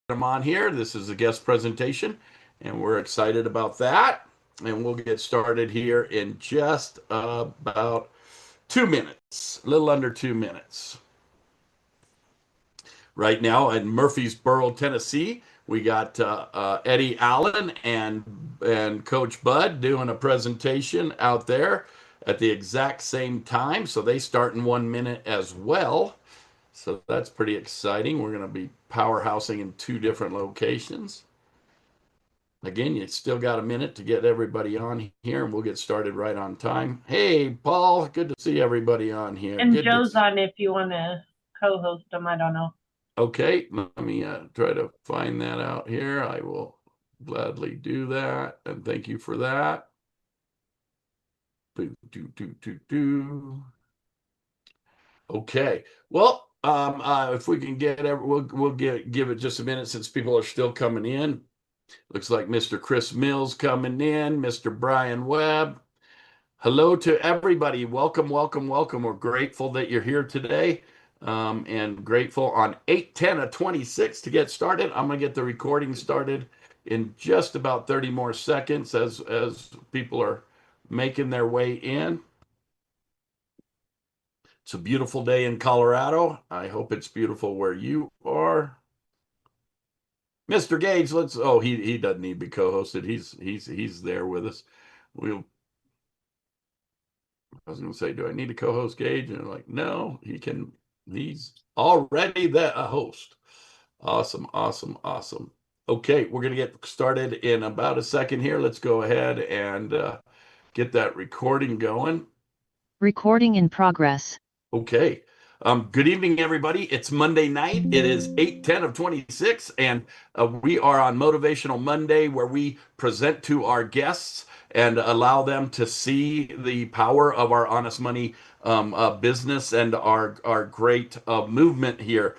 him on here. This is a guest presentation, and we're excited about that. And we'll get started here in just about 2 minutes, a little under 2 minutes. Right now in Murfreesboro, Tennessee, we got Eddie Allen and Coach Bud doing a presentation out there at the exact same time. So they start in 1 minute as well. So that's pretty exciting. We're going to be powerhousing in two different locations. Again, you still got a minute to get everybody on here, and we'll get started right on time. Hey, Paul, good to see everybody on here. And Good to. Joe's on if you want to co-host him. I don't know. Okay, let me try to find that out here. I will gladly do that, and thank you for that. Okay, well, if we can get we'll give it just a minute since people are still coming in. Looks like Mr. Chris Mills coming in, Mr. Brian Webb. Hello to everybody. Welcome, welcome, welcome. We're grateful that you're here today, and grateful on 8/10 of 26 to get started. I'm going to get the recording started in just about 30 more seconds as people are making their way in. It's a beautiful day in Colorado. I hope it's beautiful where you are. Mr. Gage, he doesn't need to be co-hosted. He's there with us. We'll I was going to say, do I need to co-host Gage? And I'm like, no, he's already a host. Awesome, awesome, awesome. Okay, we're going to get started in about a second here. Let's go ahead and get that recording going. Recording in progress. Okay. Good evening, everybody. It's Monday night. It is 8/10 of 26, and we are on Motivational Monday, where we present to our guests and allow them to see the power of our honest money business and our great movement here.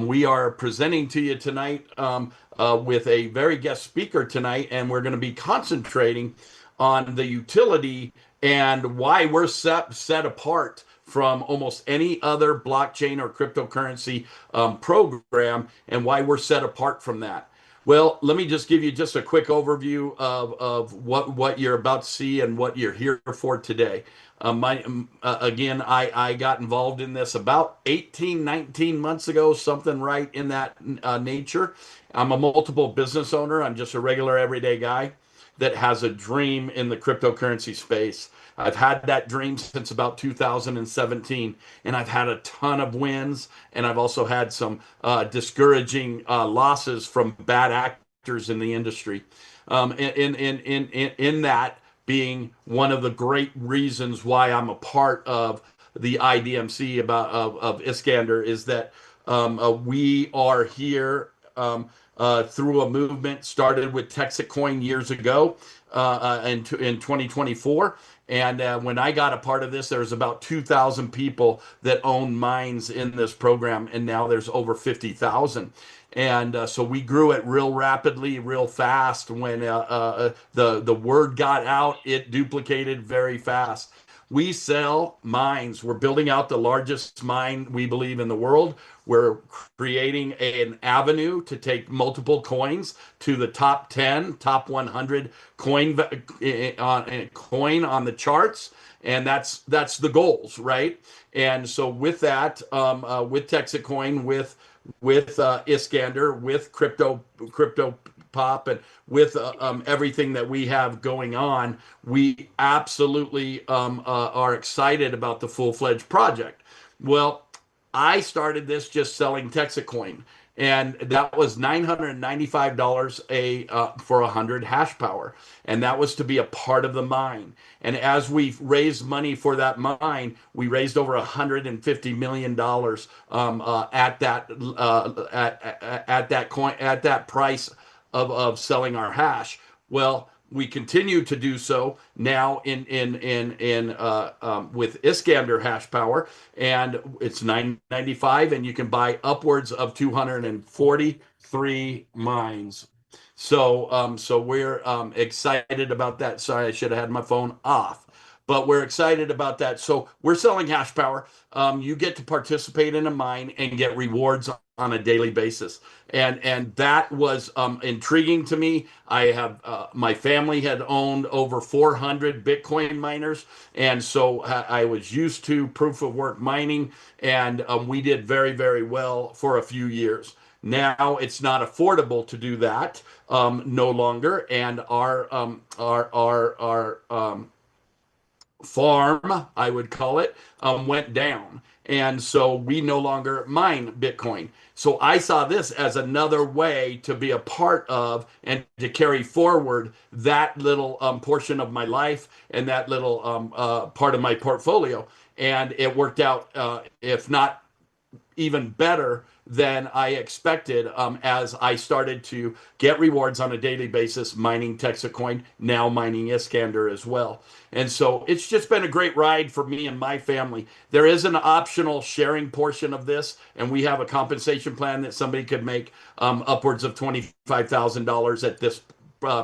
We are presenting to you tonight with a very guest speaker tonight, and we're going to be concentrating on the utility and why we're set apart from almost any other blockchain or cryptocurrency program, and why we're set apart from that. Well, let me just give you just a quick overview of what you're about to see and what you're here for today. Again, I got involved in this about 18, 19 months ago, something right in that nature. I'm a multiple business owner. I'm just a regular everyday guy that has a dream in the cryptocurrency space. I've had that dream since about 2017, and I've had a ton of wins, and I've also had some discouraging losses from bad actors in the industry. In that being one of the great reasons why I'm a part of the IDMC of Iskander is that we are here through a movement started with Texit Coin years ago in 2024. And when I got a part of this, there was about 2,000 people that own mines in this program, and now there's over 50,000. And so we grew it real rapidly, real fast. When the word got out, it duplicated very fast. We sell mines. We're building out the largest mine, we believe, in the world. We're creating an avenue to take multiple coins to the top 10, top 100 coin on the charts. And that's the goals, right? And so with that, with Texit Coin, with Iskander, with crypto pop, and with everything that we have going on, we absolutely are excited about the full-fledged project. Well, I started this just selling Texit Coin, and that was $995 for 100 hash power, and that was to be a part of the mine. And as we raised money for that mine, we raised over $150 million at that coin, at that price of selling our hash. Well, we continue to do so now with Iskander hash power, and it's $995, and you can buy upwards of 243 mines. So we're excited about that. Sorry, I should have had my phone off, but we're excited about that. So we're selling hash power. You get to participate in a mine and get rewards on a daily basis. And that was intriguing to me. I have my family had owned over 400 Bitcoin miners, and so I was used to proof of work mining, and we did very, very well for a few years. Now it's not affordable to do that no longer, and our farm, I would call it, went down. And so we no longer mine Bitcoin. So I saw this as another way to be a part of and to carry forward that little portion of my life and that little part of my portfolio. And it worked out, if not even better than I expected, as I started to get rewards on a daily basis, mining Texit Coin, now mining Iskander as well. And so it's just been a great ride for me and my family. There is an optional sharing portion of this, and we have a compensation plan that somebody could make upwards of $25,000 at this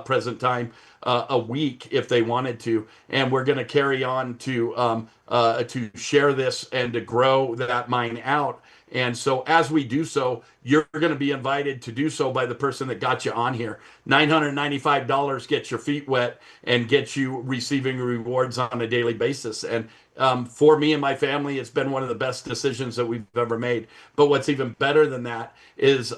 present time a week if they wanted to, and we're going to carry on to share this and to grow that mine out. And so as we do so, you're going to be invited to do so by the person that got you on here. $995 gets your feet wet and gets you receiving rewards on a daily basis. And for me and my family, it's been one of the best decisions that we've ever made. But what's even better than that is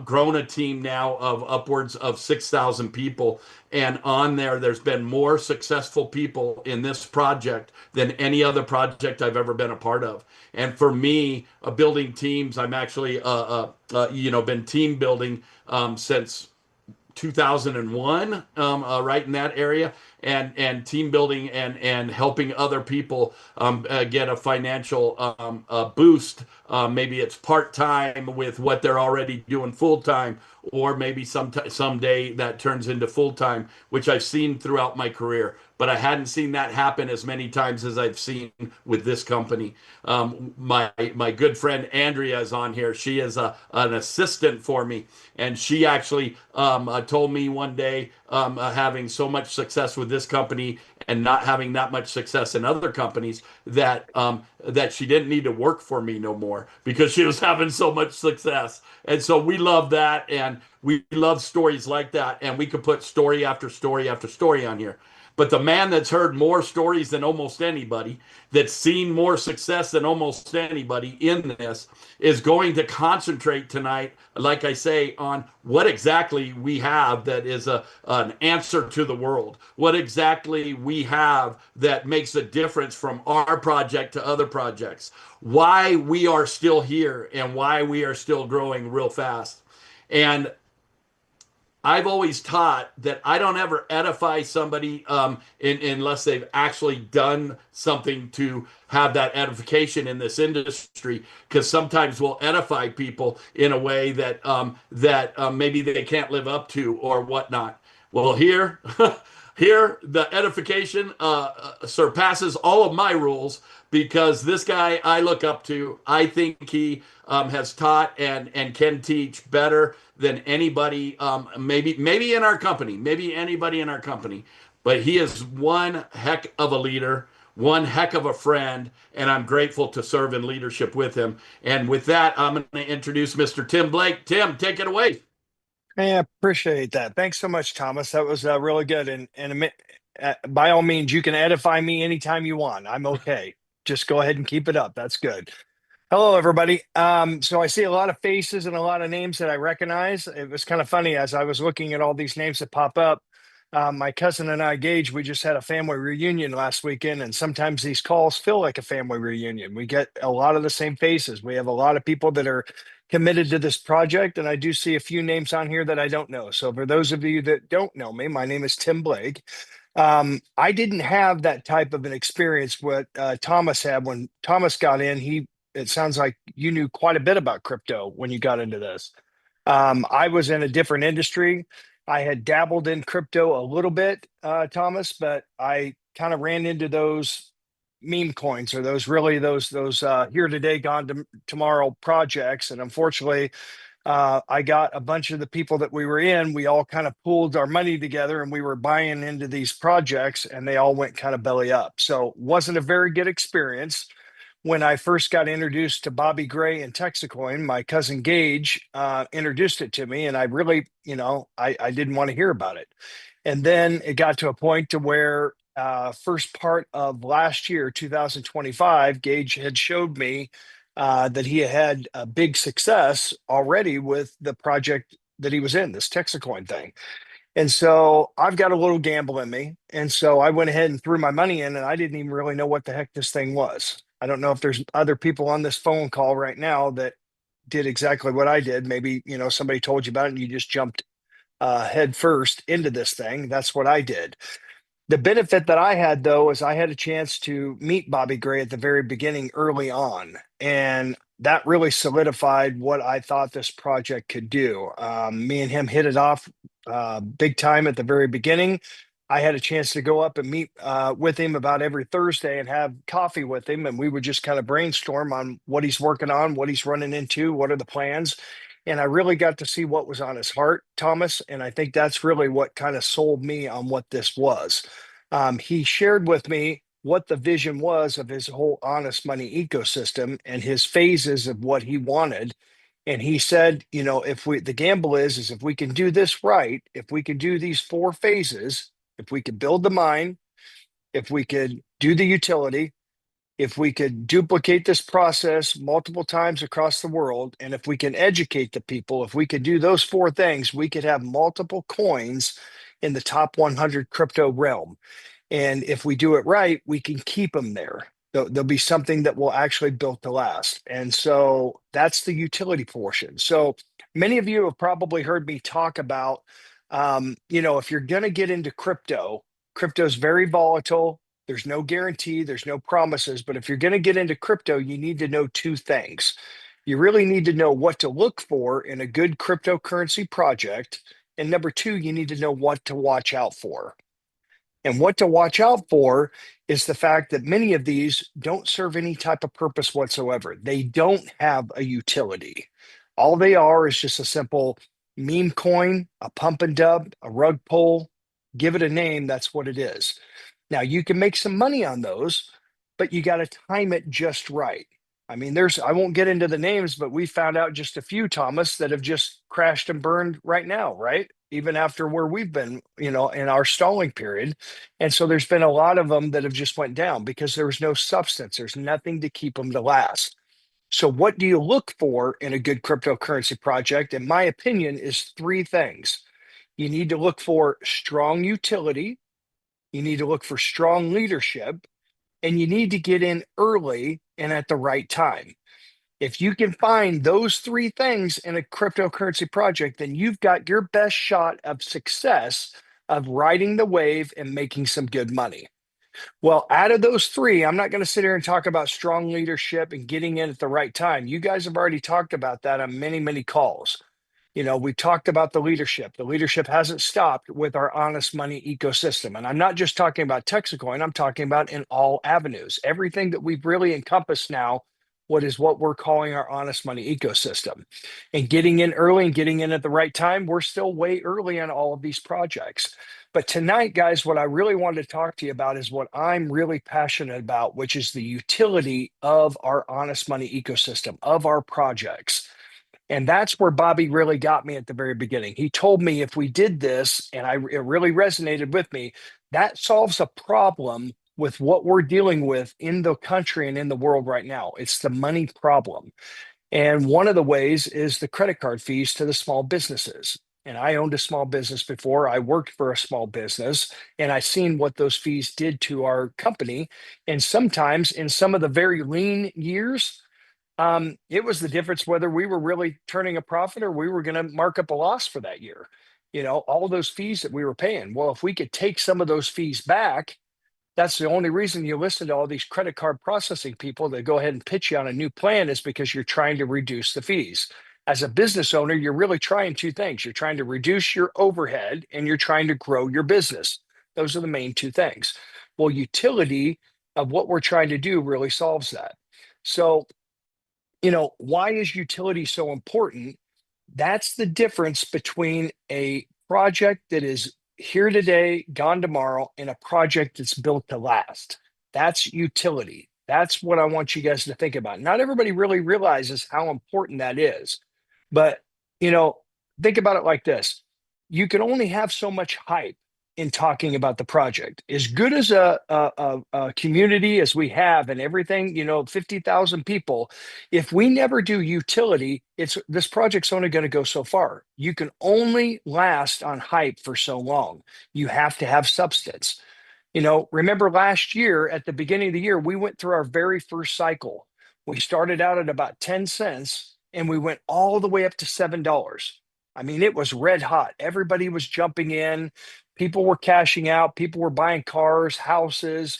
grown a team now of upwards of 6,000 people. And on there, there's been more successful people in this project than any other project I've ever been a part of. And for me, building teams, I'm actually, been team building since 2001, right in that area, and team building and helping other people get a financial boost. Maybe it's part time with what they're already doing full time, or maybe someday that turns into full time, which I've seen throughout my career. But I hadn't seen that happen as many times as I've seen with this company. My good friend Andrea is on here. She is an assistant for me, and she actually told me one day, having so much success with this company and not having that much success in other companies, that she didn't need to work for me no more because she was having so much success. And so we love that, and we love stories like that, and we could put story after story after story on here. But the man that's heard more stories than almost anybody, that's seen more success than almost anybody in this, is going to concentrate tonight, like I say, on what exactly we have that is an answer to the world. What exactly we have that makes a difference from our project to other projects. Why we are still here and why we are still growing real fast. And I've always taught that I don't ever edify somebody unless they've actually done something to have that edification in this industry. Because sometimes we'll edify people in a way that maybe they can't live up to or whatnot. Well, here, here the edification surpasses all of my rules because this guy I look up to, I think he has taught and can teach better than anybody, maybe in our company, maybe anybody in our company. But he is one heck of a leader, one heck of a friend, and I'm grateful to serve in leadership with him. And with that, I'm going to introduce Mr. Tim Blake. Tim, take it away. Hey, I appreciate that. Thanks so much, Thomas. That was really good. And by all means, you can edify me anytime you want. I'm okay. Just go ahead and keep it up. That's good. Hello, everybody. So I see a lot of faces and a lot of names that I recognize. It was kind of funny as I was looking at all these names that pop up. My cousin and I, Gage, we just had a family reunion last weekend, and sometimes these calls feel like a family reunion. We get a lot of the same faces. We have a lot of people that are committed to this project, and I do see a few names on here that I don't know. So for those of you that don't know me, my name is Tim Blake. I didn't have that type of an experience what Thomas had when Thomas got in. It sounds like you knew quite a bit about crypto when you got into this. I was in a different industry. I had dabbled in crypto a little bit, Thomas, but I kind of ran into those meme coins or those here today, tomorrow projects. And unfortunately, I got a bunch of the people that we were in. We all kind of pooled our money together and we were buying into these projects, and they all went kind of belly up. So wasn't a very good experience. when I first got introduced to Bobby Gray and Texit Coin, my cousin Gage introduced it to me, and I really, I didn't want to hear about it. And then it got to a point to where first part of last year, 2025, Gage had showed me that he had a big success already with the project that he was in, this Texit Coin thing. And so I've got a little gamble in me. And so I went ahead and threw my money in, and I didn't even really know what the heck this thing was. I don't know if there's other people on this phone call right now that did exactly what I did. Maybe, somebody told you about it and you just jumped head first into this thing. That's what I did. The benefit that I had, though, is I had a chance to meet Bobby Gray at the very beginning early on. And that really solidified what I thought this project could do. Me and him hit it off big time at the very beginning. I had a chance to go up and meet with him about every Thursday and have coffee with him. And we would just kind of brainstorm on what he's working on, what he's running into, what are the plans. And I really got to see what was on his heart, Thomas. And I think that's really what kind of sold me on what this was. He shared with me what the vision was of his whole honest money ecosystem and his phases of what he wanted. And he said, the gamble is if we can do this right, if we can do these 4 phases, if we could build the mine, if we could do the utility, if we could duplicate this process multiple times across the world, and if we can educate the people, if we could do those 4 things, we could have multiple coins in the top 100 crypto realm. And if we do it right, we can keep them there. There'll be something that will actually built to last. And so that's the utility portion. So many of you have probably heard me talk about, if you're going to get into crypto, crypto's very volatile. There's no guarantee, there's no promises. But if you're going to get into crypto, you need to know 2 things. You really need to know what to look for in a good cryptocurrency project. And number 2, you need to know what to watch out for. And what to watch out for is the fact that many of these don't serve any type of purpose whatsoever. They don't have a utility. All they are is just a simple meme coin, a pump and dump, a rug pull. Give it a name, that's what it is. Now, you can make some money on those, but you got to time it just right. I mean, I won't get into the names, but we found out just a few, Thomas, that have just crashed and burned right now, right? Even after where we've been, in our stalling period. And so there's been a lot of them that have just went down because there was no substance. There's nothing to keep them to last. So what do you look for in a good cryptocurrency project? In my opinion, is 3 things. You need to look for strong utility. You need to look for strong leadership. And you need to get in early and at the right time. If you can find those 3 things in a cryptocurrency project, then you've got your best shot of success of riding the wave and making some good money. Well, out of those 3, I'm not going to sit here and talk about strong leadership and getting in at the right time. You guys have already talked about that on many, many calls. We've talked about the leadership. The leadership hasn't stopped with our honest money ecosystem. And I'm not just talking about Texit Coin, I'm talking about in all avenues. Everything that we've really encompassed now, what we're calling our honest money ecosystem. And getting in early and getting in at the right time, we're still way early on all of these projects. But tonight, guys, what I really wanted to talk to you about is what I'm really passionate about, which is the utility of our honest money ecosystem, of our projects. And that's where Bobby really got me at the very beginning. He told me if we did this, and it really resonated with me, that solves a problem with what we're dealing with in the country and in the world right now. It's the money problem. And one of the ways is the credit card fees to the small businesses. And I owned a small business before. I worked for a small business, and I seen what those fees did to our company. And sometimes in some of the very lean years, it was the difference whether we were really turning a profit or we were going to mark up a loss for that year. All those fees that we were paying. Well, if we could take some of those fees back, that's the only reason you listen to all these credit card processing people that go ahead and pitch you on a new plan is because you're trying to reduce the fees. As a business owner, you're really trying 2 things. You're trying to reduce your overhead and you're trying to grow your business. Those are the main 2 things. Well, utility of what we're trying to do really solves that. So, why is utility so important? That's the difference between a project that is here today, gone tomorrow, and a project that's built to last. That's utility. That's what I want you guys to think about. Not everybody really realizes how important that is. But, you know, think about it like this. You can only have so much hype in talking about the project. As good as a community as we have and everything, 50,000 people, if we never do utility, this project's only going to go so far. You can only last on hype for so long. You have to have substance. Remember last year at the beginning of the year, we went through our very first cycle. We started out at about 10 cents and we went all the way up to $7. I mean, it was red hot. Everybody was jumping in. People were cashing out. People were buying cars, houses,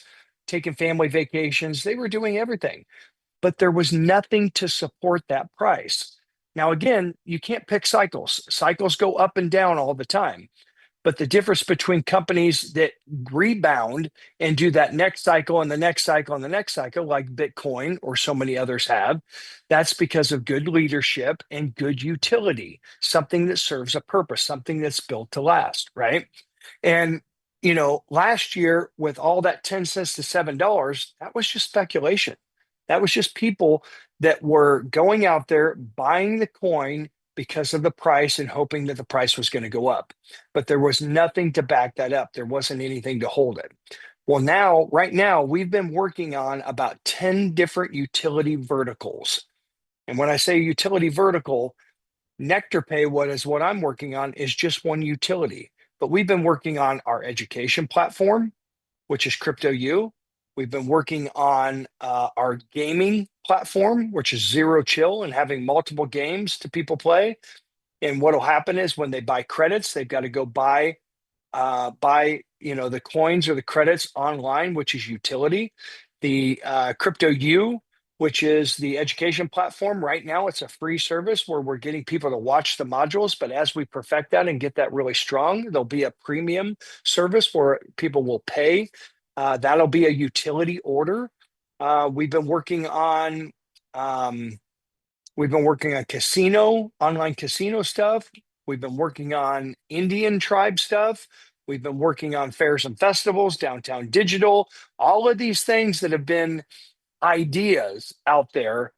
taking family vacations. They were doing everything, but there was nothing to support that price. Now, again, you can't pick cycles. Cycles go up and down all the time. But the difference between companies that rebound and do that next cycle and the next cycle and the next cycle, like Bitcoin or so many others have, that's because of good leadership and good utility, something that serves a purpose, something that's built to last, right? And last year with all that 10 cents to $7, that was just speculation. That was just people that were going out there buying the coin because of the price and hoping that the price was going to go up. But there was nothing to back that up. There wasn't anything to hold it. Well, right now, we've been working on about 10 different utility verticals. And when I say utility vertical, NectarPay, what I'm working on is just one utility. But we've been working on our education platform, which is Crypto U. We've been working on our gaming platform, which is Zero Chill, and having multiple games to people play. And what'll happen is when they buy credits, they've got to go buy the coins or the credits online, which is utility. The Crypto U, which is the education platform. Right now, it's a free service where we're getting people to watch the modules. But as we perfect that and get that really strong, there'll be a premium service where people will pay. That'll be a utility order. We've been working on casino, online casino stuff. We've been working on Indian tribe stuff. We've been working on fairs and festivals, downtown digital, all of these things that have been ideas out there.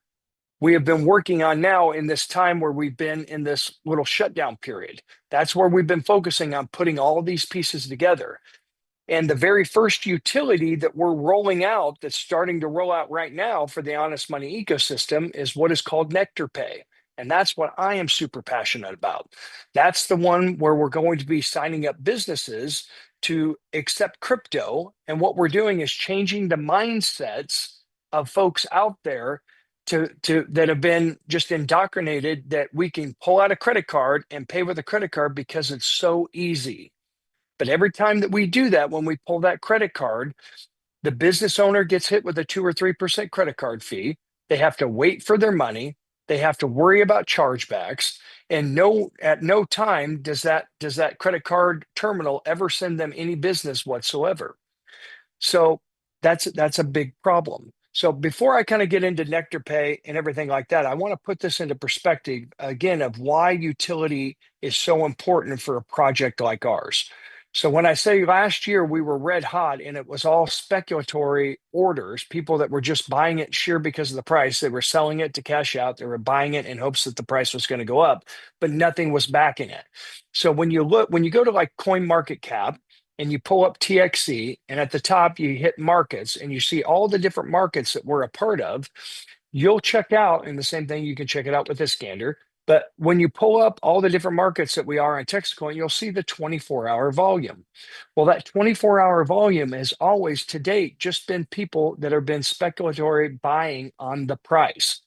We have been working on now in this time where we've been in this little shutdown period. That's where we've been focusing on putting all these pieces together. And the very first utility that we're rolling out, that's starting to roll out right now for the honest money ecosystem, is what is called NectarPay. And that's what I am super passionate about. That's the one where we're going to be signing up businesses to accept crypto. And what we're doing is changing the mindsets of folks out there that have been just indoctrinated that we can pull out a credit card and pay with a credit card because it's so easy. But every time that we do that, when we pull that credit card, the business owner gets hit with a 2 or 3% credit card fee. They have to wait for their money. They have to worry about chargebacks. And at no time does that credit card terminal ever send them any business whatsoever. So that's a big problem. So before I kind of get into NectarPay and everything like that, I want to put this into perspective again of why utility is so important for a project like ours. So when I say last year we were red hot and it was all speculatory orders, people that were just buying it sheer because of the price, they were selling it to cash out, they were buying it in hopes that the price was going to go up, but nothing was backing it. So when you go to like Coin Market Cap and you pull up TXC and at the top you hit markets and you see all the different markets that we're a part of, you'll check out, and the same thing, you can check it out with this gander. But when you pull up all the different markets that we are on Texit Coin, you'll see the 24-hour volume. Well, that 24-hour volume has always to date just been people that have been speculatory buying on the price.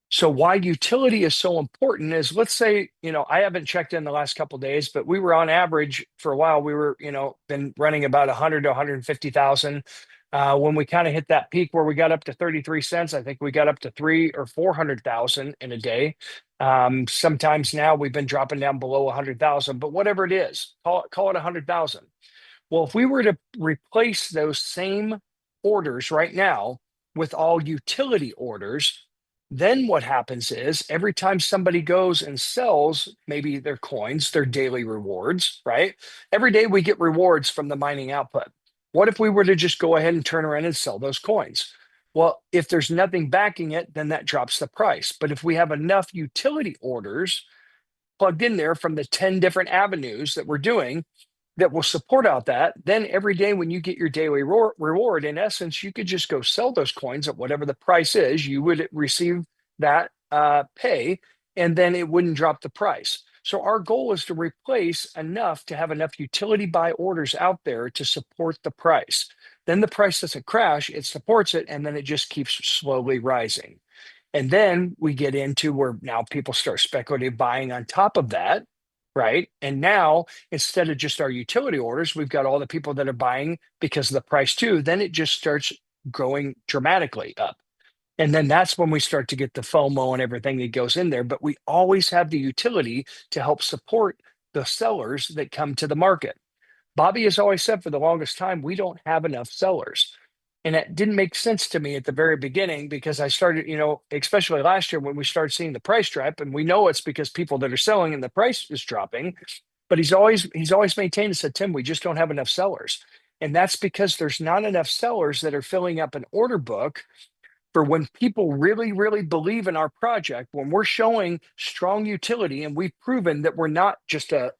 So why utility is so important is, let's say, I haven't checked in the last couple of days, but we were on average for a while, we were, been running about 100 to 150,000. When we kind of hit that peak where we got up to 33 cents, I think we got up to 300 or 400,000 in a day. Sometimes now we've been dropping down below 100,000, but whatever it is, call it 100,000. Well, if we were to replace those same orders right now with all utility orders, then what happens is every time somebody goes and sells maybe their coins, their daily rewards, right? Every day we get rewards from the mining output. What if we were to just go ahead and turn around and sell those coins? Well, if there's nothing backing it, then that drops the price. But if we have enough utility orders plugged in there from the 10 different avenues that we're doing that will support out that, then every day when you get your daily reward, in essence, you could just go sell those coins at whatever the price is. You would receive that pay, and then it wouldn't drop the price. So our goal is to replace enough to have enough utility buy orders out there to support the price. Then the price doesn't crash, it supports it, and then it just keeps slowly rising. And then we get into where now people start speculative buying on top of that, right? And now instead of just our utility orders, we've got all the people that are buying because of the price too. Then it just starts growing dramatically up. And then that's when we start to get the FOMO and everything that goes in there. But we always have the utility to help support the sellers that come to the market. Bobby has always said for the longest time, we don't have enough sellers. And it didn't make sense to me at the very beginning because I started, especially last year when we started seeing the price drop, and we know it's because people that are selling and the price is dropping. But he's always maintained and said, Tim, we just don't have enough sellers. And that's because there's not enough sellers that are filling up an order book for when people really, really believe in our project, when we're showing strong utility and we've proven that we're not just a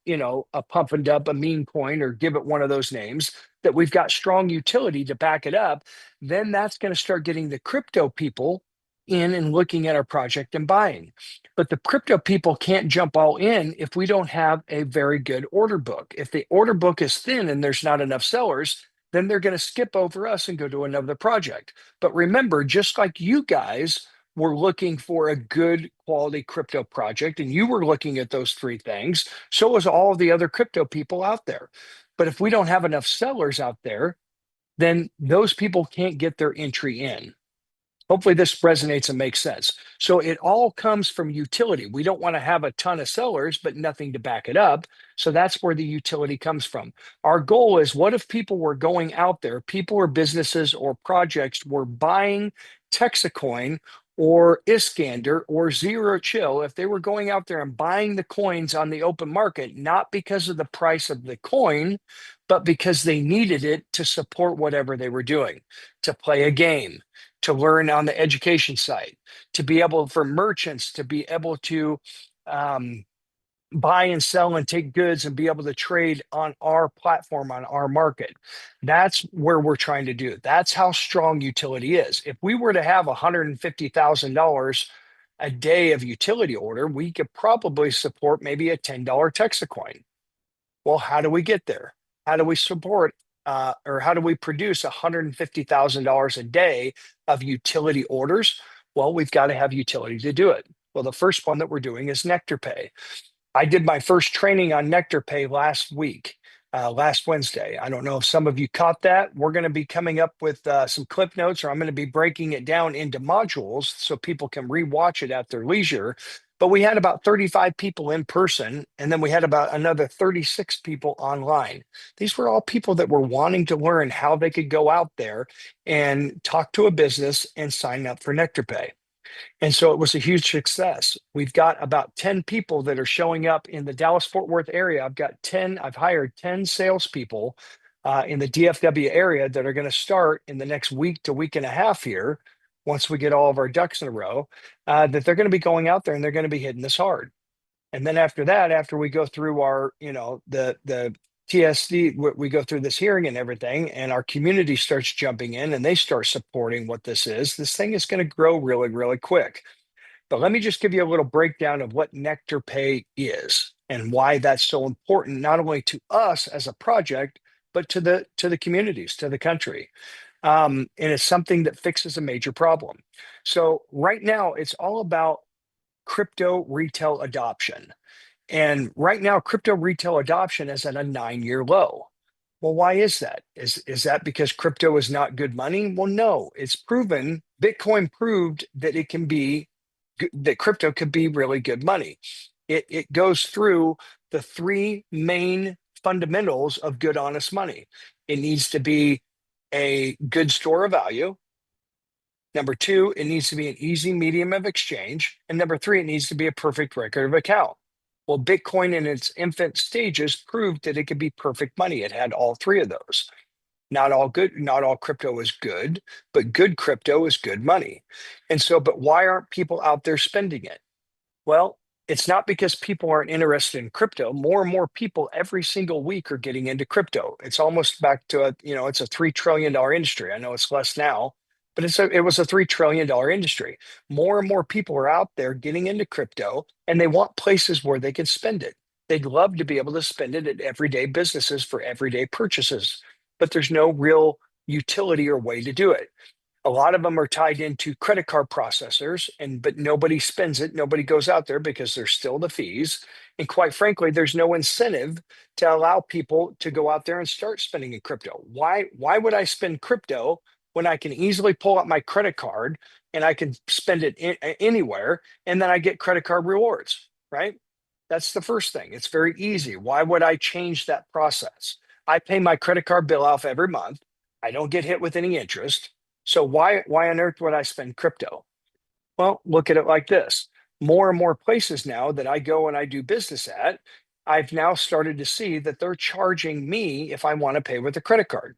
pump and dump, a meme coin, or give it one of those names, that we've got strong utility to back it up, then that's going to start getting the crypto people in and looking at our project and buying. But the crypto people can't jump all in if we don't have a very good order book. If the order book is thin and there's not enough sellers, then they're going to skip over us and go to another project. But remember, just like you guys were looking for a good quality crypto project and you were looking at those three things, so was all of the other crypto people out there. But if we don't have enough sellers out there, then those people can't get their entry in. Hopefully this resonates and makes sense. So it all comes from utility. We don't want to have a ton of sellers, but nothing to back it up. So that's where the utility comes from. Our goal is, what if people were going out there, people or businesses or projects were buying Texit Coin or Iskander or Zero Chill, if they were going out there and buying the coins on the open market, not because of the price of the coin, but because they needed it to support whatever they were doing, to play a game, to learn on the education side, to be able for merchants to be able to buy and sell and take goods and be able to trade on our platform, on our market. That's where we're trying to do. That's how strong utility is. If we were to have $150,000 a day of utility order, we could probably support maybe a $10 Texas coin. Well, how do we get there? How do we support or how do we produce $150,000 a day of utility orders? Well, we've got to have utility to do it. Well, the first one that we're doing is Nectar Pay. I did my first training on Nectar Pay last week, last Wednesday. I don't know if some of you caught that. We're going to be coming up with some clip notes, or I'm going to be breaking it down into modules so people can rewatch it at their leisure. But we had about 35 people in person, and then we had about another 36 people online. These were all people that were wanting to learn how they could go out there and talk to a business and sign up for Nectar Pay. And so it was a huge success. We've got about 10 people that are showing up in the Dallas-Fort Worth area. I've hired 10 salespeople in the DFW area that are going to start in the next week to week and a half here, once we get all of our ducks in a row, that they're going to be going out there and they're going to be hitting this hard. And then after that, after we go through our, the TSD, we go through this hearing and everything, and our community starts jumping in and they start supporting what this is. This thing is going to grow really, really quick. But let me just give you a little breakdown of what Nectar Pay is and why that's so important, not only to us as a project, but to the communities, to the country. And it's something that fixes a major problem. So right now, it's all about crypto retail adoption. And right now, crypto retail adoption is at a 9-year low. Well, why is that? Is that because crypto is not good money? Well, no, it's proven. Bitcoin proved that it can be that crypto could be really good money. It goes through the three main fundamentals of good, honest money. It needs to be a good store of value. Number two, it needs to be an easy medium of exchange. And number three, it needs to be a perfect record of account. Well, Bitcoin in its infant stages proved that it could be perfect money. It had all three of those. Not all crypto is good, but good crypto is good money. And so, but why aren't people out there spending it? Well, it's not because people aren't interested in crypto. More and more people every single week are getting into crypto. It's almost back to it's a $3 trillion industry. I know it's less now, but it was a $3 trillion industry. More and more people are out there getting into crypto, and they want places where they can spend it. They'd love to be able to spend it at everyday businesses for everyday purchases, but there's no real utility or way to do it. A lot of them are tied into credit card processors, but nobody spends it. Nobody goes out there because there's still the fees. And quite frankly, there's no incentive to allow people to go out there and start spending in crypto. Why would I spend crypto when I can easily pull out my credit card and I can spend it anywhere, and then I get credit card rewards, right? That's the first thing. It's very easy. Why would I change that process? I pay my credit card bill off every month. I don't get hit with any interest. So why on earth would I spend crypto? Well, look at it like this. More and more places now that I go and I do business at, I've now started to see that they're charging me if I want to pay with a credit card.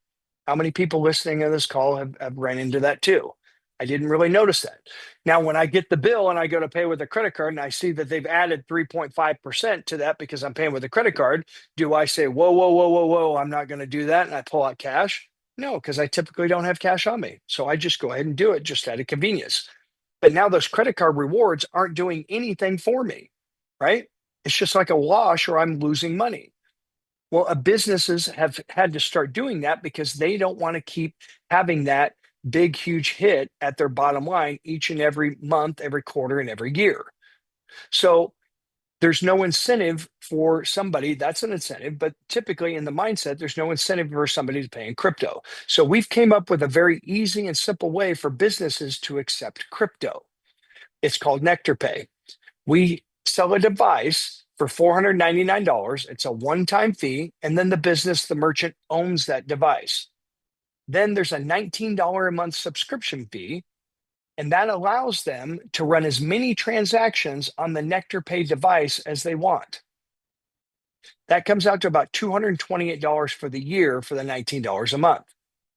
How many people listening to this call have ran into that too? I didn't really notice that. Now, when I get the bill and I go to pay with a credit card and I see that they've added 3.5% to that because I'm paying with a credit card, do I say, whoa, whoa, whoa, whoa, whoa, I'm not going to do that, and I pull out cash? No, because I typically don't have cash on me. So I just go ahead and do it just out of convenience. But now those credit card rewards aren't doing anything for me, right? It's just like a wash, or I'm losing money. Well, businesses have had to start doing that because they don't want to keep having that big, huge hit at their bottom line each and every month, every quarter, and every year. So there's no incentive for somebody. That's an incentive, but typically in the mindset, there's no incentive for somebody to pay in crypto. So we've came up with a very easy and simple way for businesses to accept crypto. It's called Nectar Pay. We sell a device for $499. It's a one-time fee, and then the merchant owns that device. Then there's a $19 a month subscription fee, and that allows them to run as many transactions on the Nectar Pay device as they want. That comes out to about $228 for the year for the $19 a month.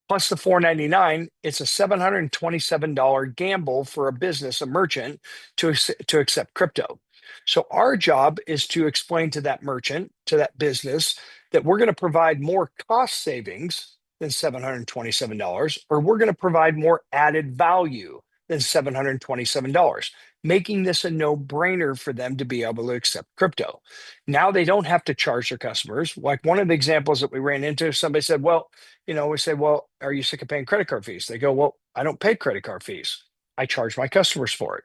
Plus the $499, it's a $727 gamble for a business, a merchant, to accept crypto. So our job is to explain to that merchant, to that business, that we're going to provide more cost savings than $727, or we're going to provide more added value than $727, making this a no-brainer for them to be able to accept crypto. Now they don't have to charge their customers. Like one of the examples that we ran into, somebody said, well, we say, well, are you sick of paying credit card fees? They go, well, I don't pay credit card fees. I charge my customers for it.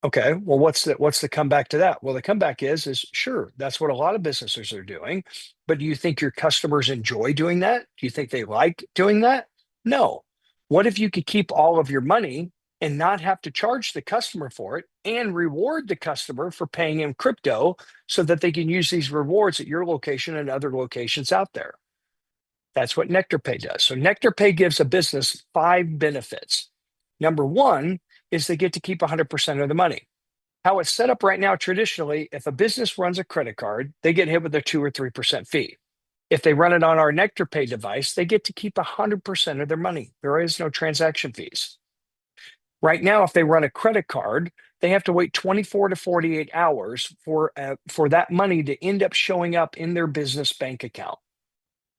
Okay, well, what's the comeback to that? Well, the comeback is sure, that's what a lot of businesses are doing. But do you think your customers enjoy doing that? Do you think they like doing that? No. What if you could keep all of your money and not have to charge the customer for it, and reward the customer for paying in crypto so that they can use these rewards at your location and other locations out there? That's what Nectar Pay does. So Nectar Pay gives a business 5 benefits. Number 1 is they get to keep 100% of the money. How it's set up right now, traditionally, if a business runs a credit card, they get hit with a 2 or 3% fee. If they run it on our Nectar Pay device, they get to keep 100% of their money. There is no transaction fees. Right now, if they run a credit card, they have to wait 24 to 48 hours for that money to end up showing up in their business bank account.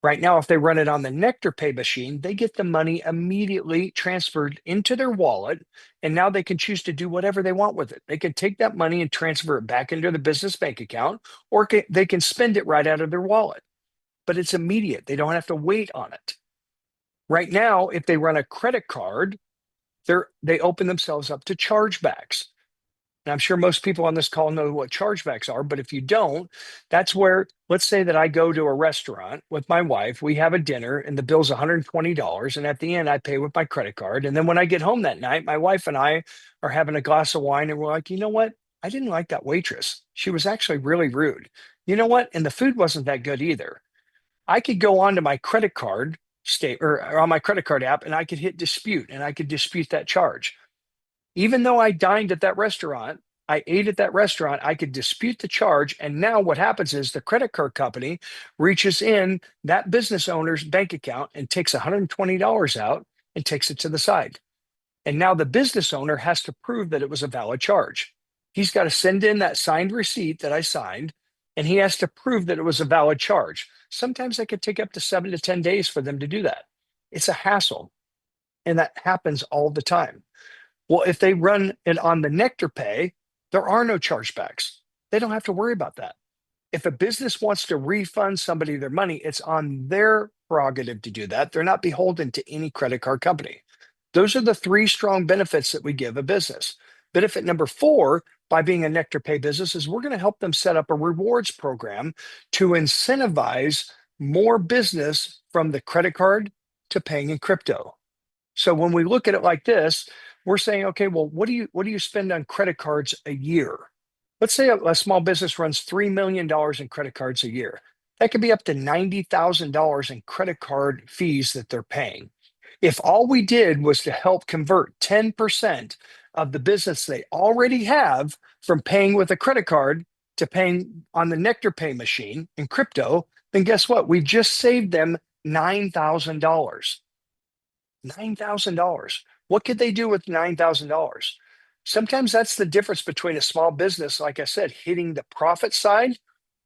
Right now, if they run it on the Nectar Pay machine, they get the money immediately transferred into their wallet, and now they can choose to do whatever they want with it. They can take that money and transfer it back into the business bank account, or they can spend it right out of their wallet. But it's immediate. They don't have to wait on it. Right now, if they run a credit card, they open themselves up to chargebacks. And I'm sure most people on this call know what chargebacks are, but if you don't, that's where, let's say that I go to a restaurant with my wife, we have a dinner, and the bill's $120, and at the end I pay with my credit card. And then when I get home that night, my wife and I are having a glass of wine, and we're like, you know what? I didn't like that waitress. She was actually really rude. You know what? And the food wasn't that good either. I could go onto my credit card or on my credit card app, and I could hit dispute, and I could dispute that charge. Even though I dined at that restaurant, I ate at that restaurant, I could dispute the charge. And now what happens is the credit card company reaches in that business owner's bank account and takes $120 out and takes it to the side. And now the business owner has to prove that it was a valid charge. He's got to send in that signed receipt that I signed, and he has to prove that it was a valid charge. Sometimes it could take up to 7 to 10 days for them to do that. It's a hassle, and that happens all the time. Well, if they run it on the Nectar Pay, there are no chargebacks. They don't have to worry about that. If a business wants to refund somebody their money, it's on their prerogative to do that. They're not beholden to any credit card company. Those are the 3 strong benefits that we give a business. Benefit number 4, by being a Nectar Pay business, is we're going to help them set up a rewards program to incentivize more business from the credit card to paying in crypto. So when we look at it like this, we're saying, okay, well, what do you spend on credit cards a year? Let's say a small business runs $3 million in credit cards a year. That could be up to $90,000 in credit card fees that they're paying. If all we did was to help convert 10% of the business they already have from paying with a credit card to paying on the Nectar Pay machine in crypto, then guess what? We've just saved them $9,000. $9,000. What could they do with $9,000? Sometimes that's the difference between a small business, like I said, hitting the profit side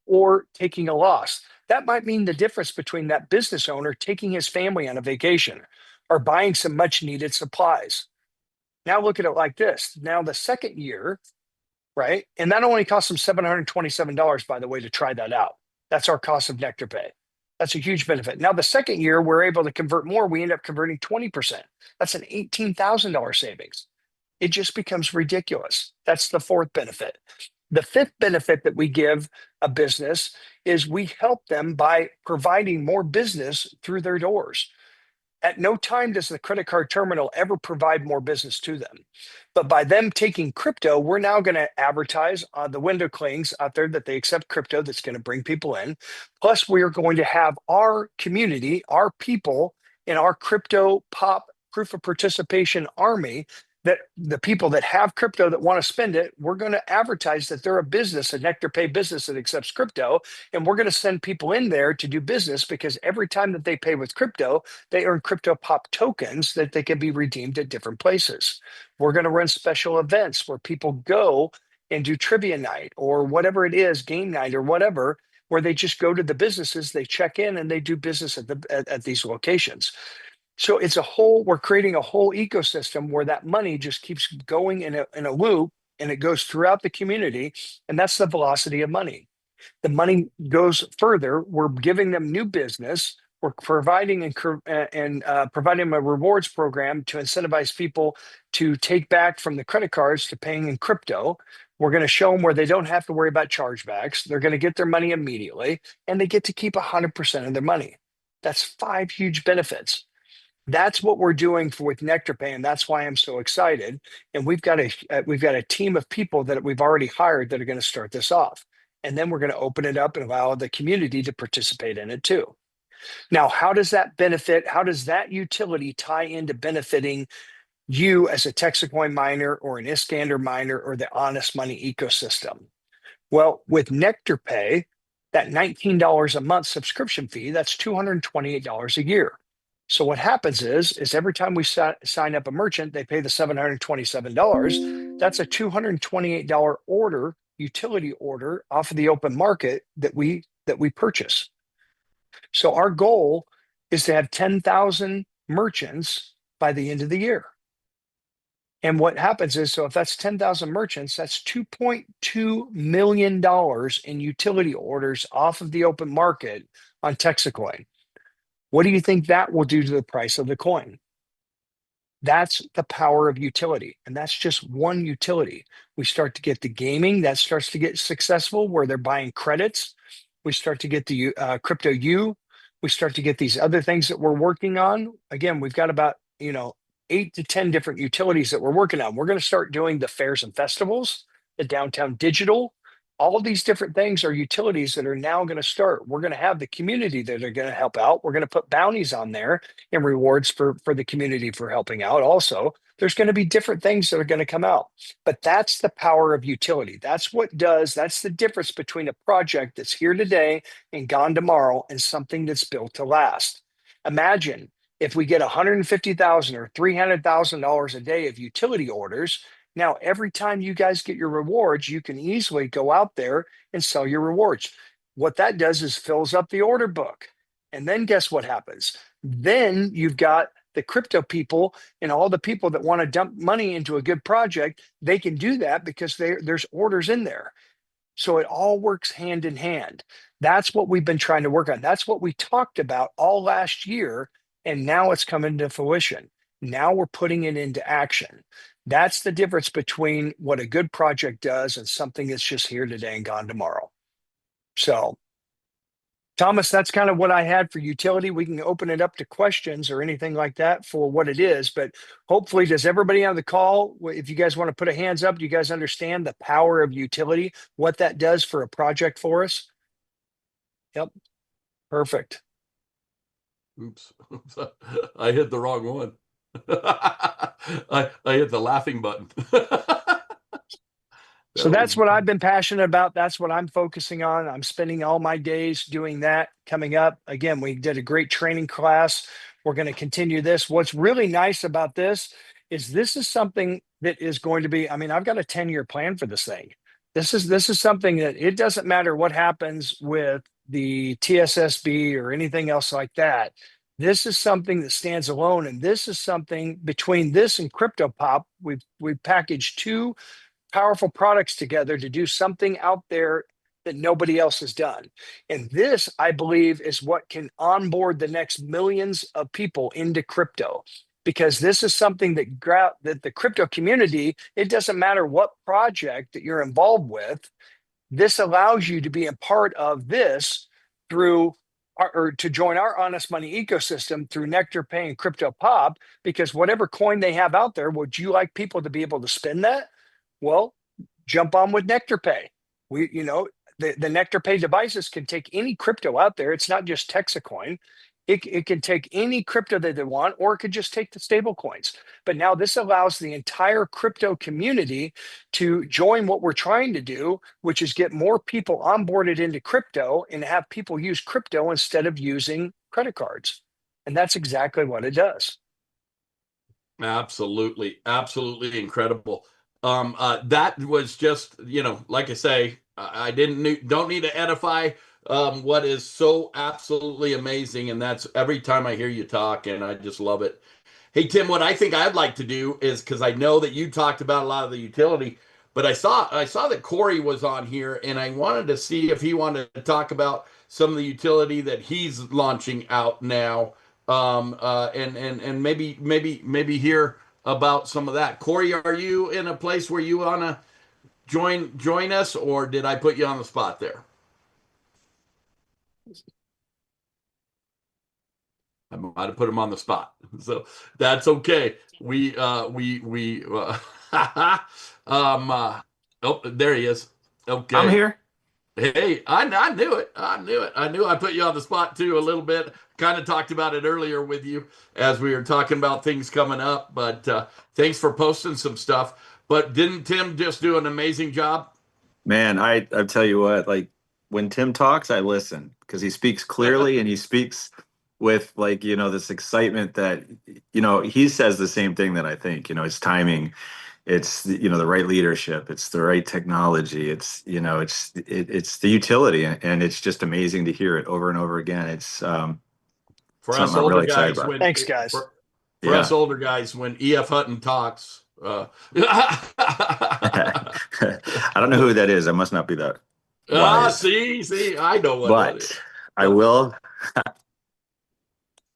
or taking a loss. That might mean the difference between that business owner taking his family on a vacation or buying some much needed supplies. Now look at it like this. Now the second year, right? And that only cost them $727, by the way, to try that out. That's our cost of Nectar Pay. That's a huge benefit. Now the second year, we're able to convert more. We end up converting 20%. That's an $18,000 savings. It just becomes ridiculous. That's the 4th benefit. The 5th benefit that we give a business is we help them by providing more business through their doors. At no time does the credit card terminal ever provide more business to them. But by them taking crypto, we're now going to advertise on the window clings out there that they accept crypto that's going to bring people in. Plus, we are going to have our community, our people in our crypto pop proof of participation army, that the people that have crypto that want to spend it, we're going to advertise that they're a business, a Nectar Pay business that accepts crypto. And we're going to send people in there to do business, because every time that they pay with crypto, they earn crypto pop tokens that they can be redeemed at different places. We're going to run special events where people go and do trivia night or whatever it is, game night or whatever, where they just go to the businesses, they check in and they do business at these locations. So it's we're creating a whole ecosystem where that money just keeps going in a loop, and it goes throughout the community. And that's the velocity of money. The money goes further. We're giving them new business. We're providing providing them a rewards program to incentivize people to take back from the credit cards to paying in crypto. We're going to show them where they don't have to worry about chargebacks. They're going to get their money immediately, and they get to keep 100% of their money. That's 5 huge benefits. That's what we're doing with Nectar Pay, and that's why I'm so excited. And we've got a team of people that we've already hired that are going to start this off, and then we're going to open it up and allow the community to participate in it too. Now, how does that benefit? How does that utility tie into benefiting you as a Texit Coin miner or an Iskander miner or the Honest Money ecosystem? Well, with Nectar Pay, that $19 a month subscription fee, that's $228 a year. So what happens is every time we sign up a merchant, they pay the $727. That's a $228 order, utility order off of the open market that we purchase. So our goal is to have 10,000 merchants by the end of the year. And what happens is, so if that's 10,000 merchants, that's $2.2 million in utility orders off of the open market on Texit Coin. What do you think that will do to the price of the coin? That's the power of utility. And that's just one utility. We start to get the gaming that starts to get successful where they're buying credits. We start to get the crypto U. We start to get these other things that we're working on. Again, we've got about 8 to 10 different utilities that we're working on. We're going to start doing the fairs and festivals, the downtown digital, All of these different things are utilities that are now going to start. We're going to have the community that are going to help out. We're going to put bounties on there and rewards for the community for helping out. Also, there's going to be different things that are going to come out. But that's the power of utility. That's the difference between a project that's here today and gone tomorrow and something that's built to last. Imagine if we get 150,000 or $300,000 a day of utility orders. Now, every time you guys get your rewards, you can easily go out there and sell your rewards. What that does is fills up the order book. And then guess what happens? Then you've got the crypto people and all the people that want to dump money into a good project. They can do that because there's orders in there. So it all works hand in hand. That's what we've been trying to work on. That's what we talked about all last year. And now it's coming to fruition. Now we're putting it into action. That's the difference between what a good project does and something that's just here today and gone tomorrow. So, Thomas, that's kind of what I had for utility. We can open it up to questions or anything like that for what it is. But hopefully, does everybody on the call, if you guys want to put a hands up, do you guys understand the power of utility, what that does for a project for us? Yep. Perfect. Oops. I hit the wrong one. I hit the laughing button. So that's what I've been passionate about. That's what I'm focusing on. I'm spending all my days doing that. Coming up, again, we did a great training class. We're going to continue this. What's really nice about this is something that is going to be, I mean, I've got a 10-year plan for this thing. This is something that it doesn't matter what happens with the TSSB or anything else like that. This is something that stands alone. And this is something between this and Crypto Pop, we've packaged two powerful products together to do something out there that nobody else has done. And this, I believe, is what can onboard the next millions of people into crypto. Because this is something that the crypto community, it doesn't matter what project that you're involved with, this allows you to be a part of this through or to join our honest money ecosystem through Nectar Pay and Crypto Pop, because whatever coin they have out there, would you like people to be able to spend that? Well, jump on with Nectar Pay. The Nectar Pay devices can take any crypto out there. It's not just Texit Coin. It can take any crypto that they want, or it could just take the stable coins. But now this allows the entire crypto community to join what we're trying to do, which is get more people onboarded into crypto and have people use crypto instead of using credit cards. And that's exactly what it does. Absolutely, absolutely incredible. That was just, like I say, I don't need to edify what is so absolutely amazing, and that's every time I hear you talk, and I just love it. Hey, Tim, what I think I'd like to do is, because I know that you talked about a lot of the utility, but I saw that Corey was on here, and I wanted to see if he wanted to talk about some of the utility that he's launching out now, and maybe hear about some of that. Corey, are you in a place where you wanna join us, or did I put you on the spot there? I might have put him on the spot, so that's okay. Oh, there he is. Okay. I'm here. Hey, I knew it. I knew it. I knew I put you on the spot too a little bit. Kind of talked about it earlier with you as we were talking about things coming up. But thanks for posting some stuff. But didn't Tim just do an amazing job? Man, I tell you what, like when Tim talks, I listen because he speaks clearly and he speaks with like, this excitement that, he says the same thing that I think, it's timing, it's, the right leadership, it's the right technology, it's the utility, and it's just amazing to hear it over and over again. It's For us something I'm older really excited guys, about. when Thanks, guys. for Yeah. us older guys, when E.F. Hutton talks, I don't know who that is. I must not be that wise. see, I know what that is. But I will.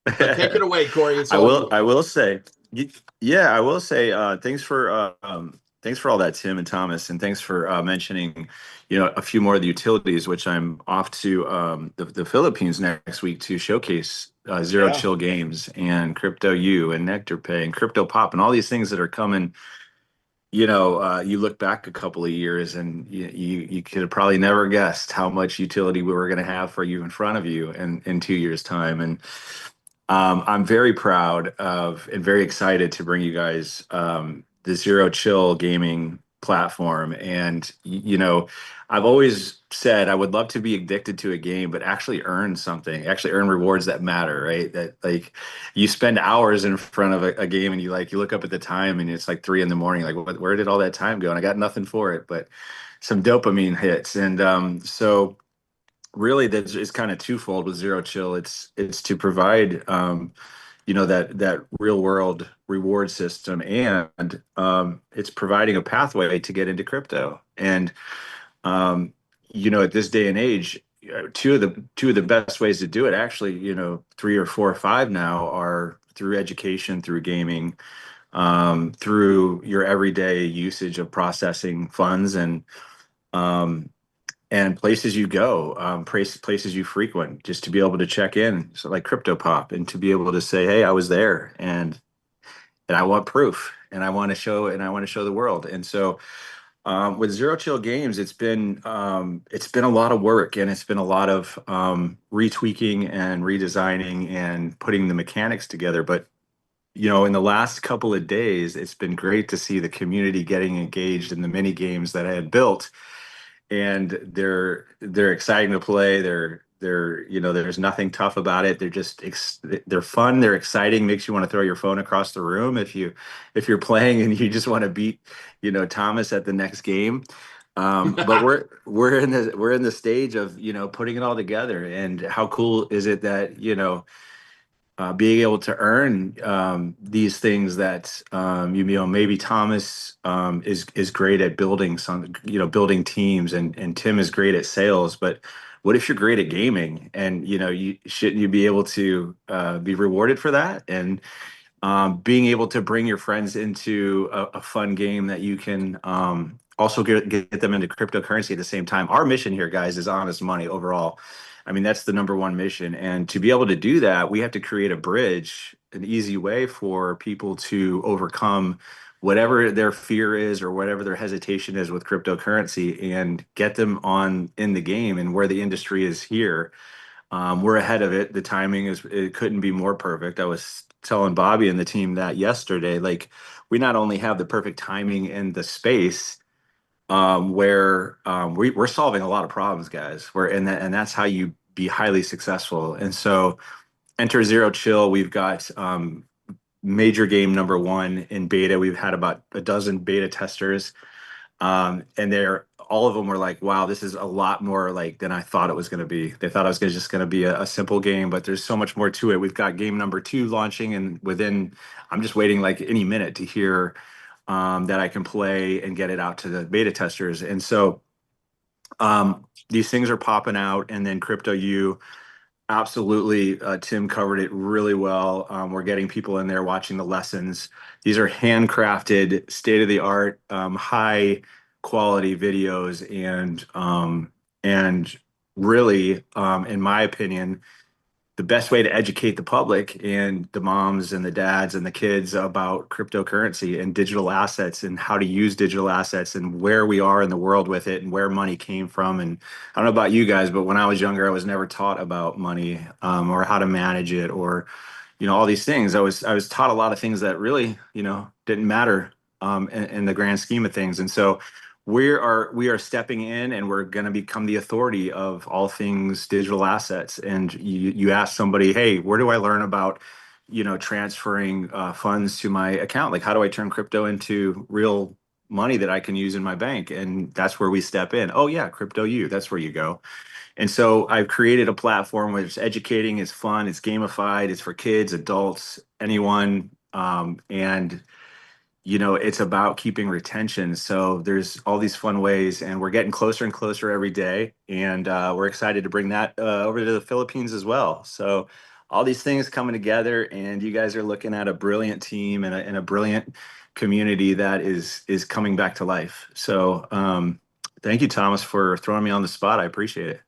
But take it away, Corey. It's I all will. you. I will say, yeah, I will say. Thanks for all that, Tim and Thomas, and thanks for mentioning, a few more of the utilities, which I'm off to the Philippines next week to showcase Zero Chill Games and Crypto U and Nectar Pay and Crypto Pop and all these things that are coming you look back a couple of years and you could have probably never guessed how much utility we were going to have for you in front of you in 2 years' time. And I'm very proud of and very excited to bring you guys the Zero Chill gaming platform. And, I've always said I would love to be addicted to a game, but actually earn something, actually earn rewards that matter, right? That like you spend hours in front of a game and you look up at the time and it's like 3 in the morning, like where did all that time go? And I got nothing for it, but some dopamine hits. And so really that's is kind of twofold with Zero Chill. It's to provide that real world reward system, and it's providing a pathway to get into crypto. And um, at this day and age, two of the best ways to do it, actually, three or four or five now, are through education, through gaming, through your everyday usage of processing funds, um, and places you go, places you frequent, just to be able to check in, so like Crypto Pop, and to be able to say, "Hey, I was there," and I want proof, and I want to show the world. And so, with Zero Chill Games, it's been a lot of work, and it's been a lot of retweaking and redesigning and putting the mechanics together. But in the last couple of days, it's been great to see the community getting engaged in the mini games that I had built, and they're exciting to play. There's nothing tough about it. They're fun. They're exciting. Makes you want to throw your phone across the room if you're playing and you just want to beat Thomas at the next game. But we're in the stage of putting it all together. And how cool is it that being able to earn these things that maybe Thomas is great at building teams, and Tim is great at sales. But what if you're great at gaming, and shouldn't you be able to be rewarded for that? And being able to bring your friends into a fun game that you can also get them into cryptocurrency at the same time. Our mission here, guys, is honest money overall. I mean, that's the number one mission. And to be able to do that, we have to create a bridge, an easy way for people to overcome whatever their fear is or whatever their hesitation is with cryptocurrency, and get them on in the game and where the industry is here. We're ahead of it. The timing it couldn't be more perfect. I was telling Bobby and the team that yesterday. Like, we not only have the perfect timing in the space, where we're solving a lot of problems, guys. And that's how you be highly successful. And so, enter Zero Chill. We've got major game number one in beta. We've had about a dozen beta testers, and all of them were like, "Wow, this is a lot more like than I thought it was going to be." They thought it was just going to be a simple game, but there's so much more to it. We've got game number two launching, and I'm just waiting like any minute to hear that I can play and get it out to the beta testers. And so, these things are popping out, and then Crypto U. Absolutely. Tim covered it really well. We're getting people in there watching the lessons. These are handcrafted, state-of-the-art, high quality videos, and really, in my opinion, the best way to educate the public and the moms and the dads and the kids about cryptocurrency and digital assets, and how to use digital assets, and where we are in the world with it, and where money came from. And I don't know about you guys, but when I was younger, I was never taught about money, or how to manage it, or all these things. I was taught a lot of things that really didn't matter in the grand scheme of things. And so we are stepping in, and we're going to become the authority of all things digital assets. And you ask somebody, "Hey, where do I learn about transferring funds to my account? Like, how do I turn crypto into real money that I can use in my bank?" And that's where we step in. "Oh yeah, Crypto U, that's where you go." And so I've created a platform where it's educating, it's fun, it's gamified, it's for kids, adults, anyone. And it's about keeping retention. So there's all these fun ways, and we're getting closer and closer every day. And we're excited to bring that over to the Philippines as well. So all these things coming together, and you guys are looking at a brilliant team, and a brilliant community that is coming back to life. So thank you, Thomas, for throwing me on the spot. I appreciate it.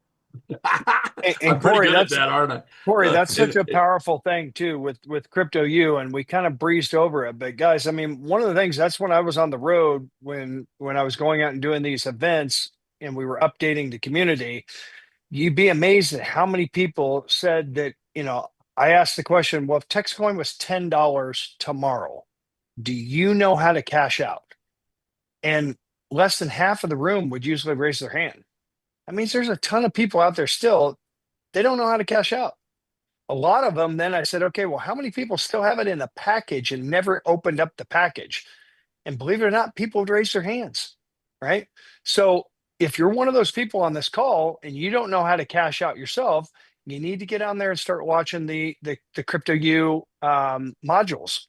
And I'm pretty Corey, good at that, aren't I? Corey, Uh, that's such a powerful thing too with Crypto U, and we kind of breezed over it. But guys, I mean, one of the things that's when I was on the road when I was going out and doing these events and we were updating the community, you'd be amazed at how many people said that, I asked the question, well, if Texcoin was $10 tomorrow, do you know how to cash out? And less than half of the room would usually raise their hand. That means there's a ton of people out there still, they don't know how to cash out. A lot of them, then I said, okay, well, how many people still have it in a package and never opened up the package? And believe it or not, people would raise their hands, right? So if you're one of those people on this call and you don't know how to cash out yourself, you need to get on there and start watching the Crypto U modules.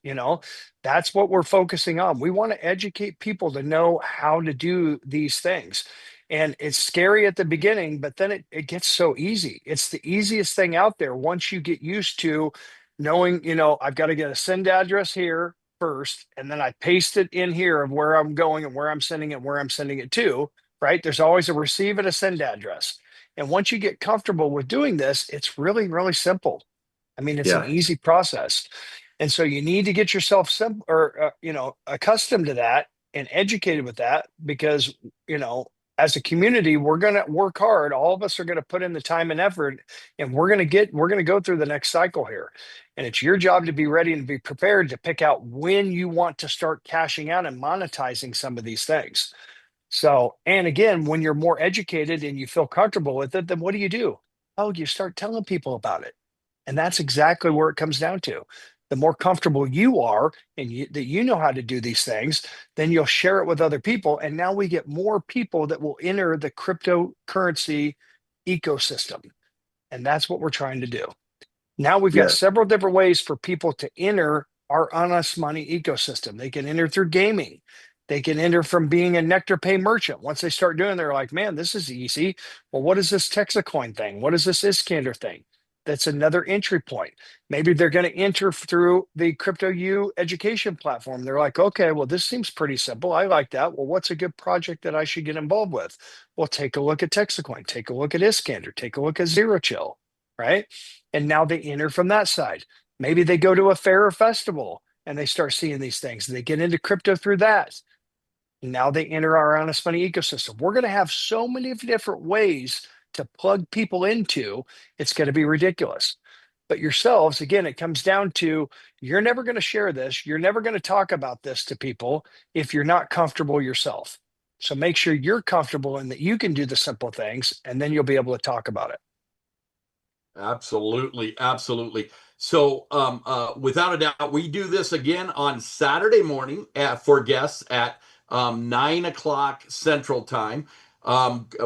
That's what we're focusing on. We want to educate people to know how to do these things. And it's scary at the beginning, but then it gets so easy. It's the easiest thing out there once you get used to knowing, I've got to get a send address here first, and then I paste it in here of where I'm going and where I'm sending it, where I'm sending it to, right? There's always a receive and a send address. And once you get comfortable with doing this, it's really, really simple. I mean, it's an Yeah. easy process. And so you need to get yourself simple or, accustomed to that and educated with that because, as a community, we're going to work hard. All of us are going to put in the time and effort, and we're going to go through the next cycle here. And it's your job to be ready and be prepared to pick out when you want to start cashing out and monetizing some of these things. So, and again, when you're more educated and you feel comfortable with it, then what do? Oh, you start telling people about it. And that's exactly where it comes down to. The more comfortable you are and that you know how to do these things, then you'll share it with other people. And now we get more people that will enter the cryptocurrency ecosystem. And that's what we're trying to do. Now we've got Yeah. several different ways for people to enter our honest money ecosystem. They can enter through gaming. They can enter from being a Nectar Pay merchant. Once they start doing, they're like, man, this is easy. Well, what is this Texit Coin thing? What is this Iskander thing? That's another entry point. Maybe they're going to enter through the Crypto U education platform. They're like, okay, well, this seems pretty simple. I like that. Well, what's a good project that I should get involved with? Well, take a look at Texit Coin, take a look at Iskander, take a look at Zero Chill, right? And now they enter from that side. Maybe they go to a fair or festival and they start seeing these things. They get into crypto through that. Now they enter our honest money ecosystem. We're going to have so many different ways to plug people into. It's going to be ridiculous. But yourselves, again, it comes down to you're never going to share this. You're never going to talk about this to people if you're not comfortable yourself. So make sure you're comfortable and that you can do the simple things, and then you'll be able to talk about it. Absolutely, absolutely. So, without a doubt, we do this again on Saturday morning for guests at 9 o'clock Central Time.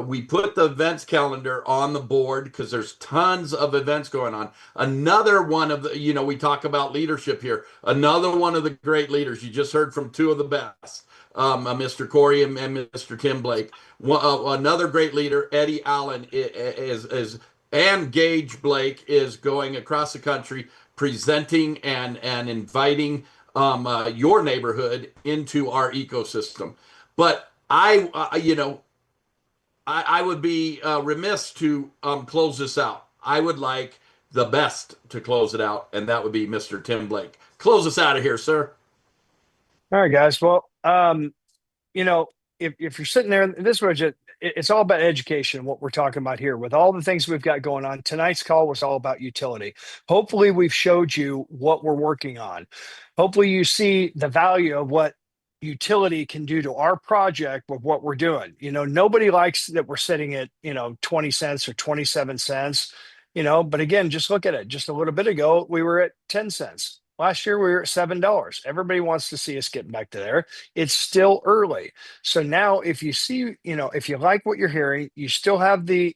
We put the events calendar on the board because there's tons of events going on. Another one of the, we talk about leadership here. Another one of the great leaders. You just heard from two of the best, Mr. Corey and Mr. Tim Blake. Another great leader, Eddie Allen, is and Gage Blake is going across the country presenting and inviting your neighborhood into our ecosystem. But I would be remiss to close this out. I would like the best to close it out, and that would be Mr. Tim Blake. Close us out of here, sir. All right, guys. Well, if you're sitting there, this was just, it's all about education, what we're talking about here. With all the things we've got going on, tonight's call was all about utility. Hopefully, we've showed you what we're working on. Hopefully, you see the value of what utility can do to our project with what we're doing. Nobody likes that we're sitting at, 20 cents or 27 cents, but again, just look at it. Just a little bit ago, we were at 10 cents. Last year we were at $7. Everybody wants to see us get back to there. It's still early. So now if you see, if you like what you're hearing, you still have the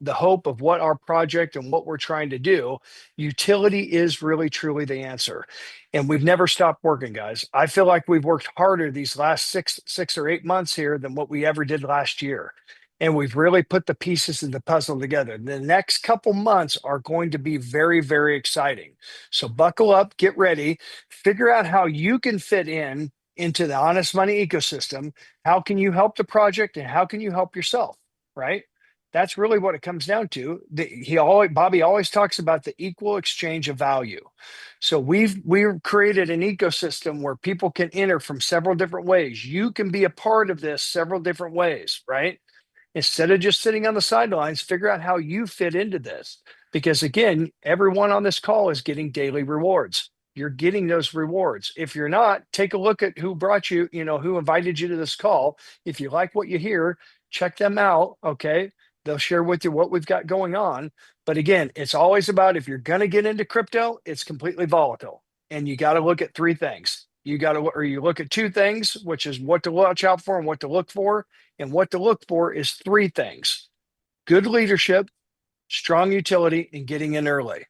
hope of what our project and what we're trying to do. Utility is really truly the answer. And we've never stopped working, guys. I feel like we've worked harder these last six or 8 months here than what we ever did last year. And we've really put the pieces of the puzzle together. The next couple months are going to be very, very exciting. So buckle up, get ready, figure out how you can fit into the honest money ecosystem. How can you help the project and how can you help yourself, right? That's really what it comes down to. Bobby always talks about the equal exchange of value. So we've created an ecosystem where people can enter from several different ways. You can be a part of this several different ways, right? Instead of just sitting on the sidelines, figure out how you fit into this. Because again, everyone on this call is getting daily rewards. You're getting those rewards. If you're not, take a look at who brought you, who invited you to this call. If you like what you hear, check them out. Okay. They'll share with you what we've got going on. But again, it's always about, if you're going to get into crypto, it's completely volatile. And you got to look at three things. You look at two things, which is what to watch out for and what to look for. And what to look for is three things: good leadership, strong utility, and getting in early.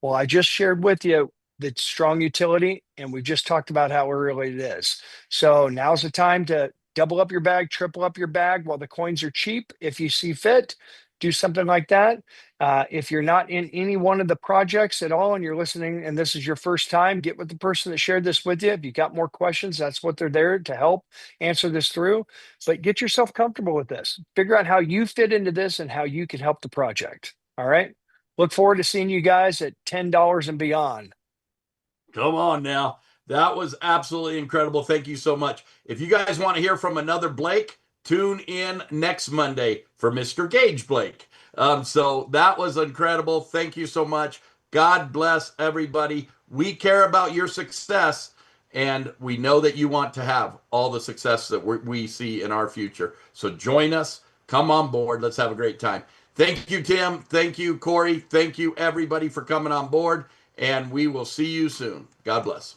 Well, I just shared with you the strong utility, and we just talked about how early it is. So now's the time to double up your bag, triple up your bag while the coins are cheap. If you see fit, do something like that. If you're not in any one of the projects at all and you're listening and this is your first time, get with the person that shared this with you. If you got more questions, that's what they're there to help answer this through. But get yourself comfortable with this. Figure out how you fit into this and how you can help the project. All right. Look forward to seeing you guys at $10 and beyond. Come on now. That was absolutely incredible. Thank you so much. If you guys want to hear from another Blake, tune in next Monday for Mr. Gage Blake. So that was incredible. Thank you so much. God bless everybody. We care about your success, and we know that you want to have all the success that we see in our future. So join us. Come on board. Let's have a great time. Thank you, Tim. Thank you, Corey. Thank you, everybody, for coming on board. And we will see you soon. God bless.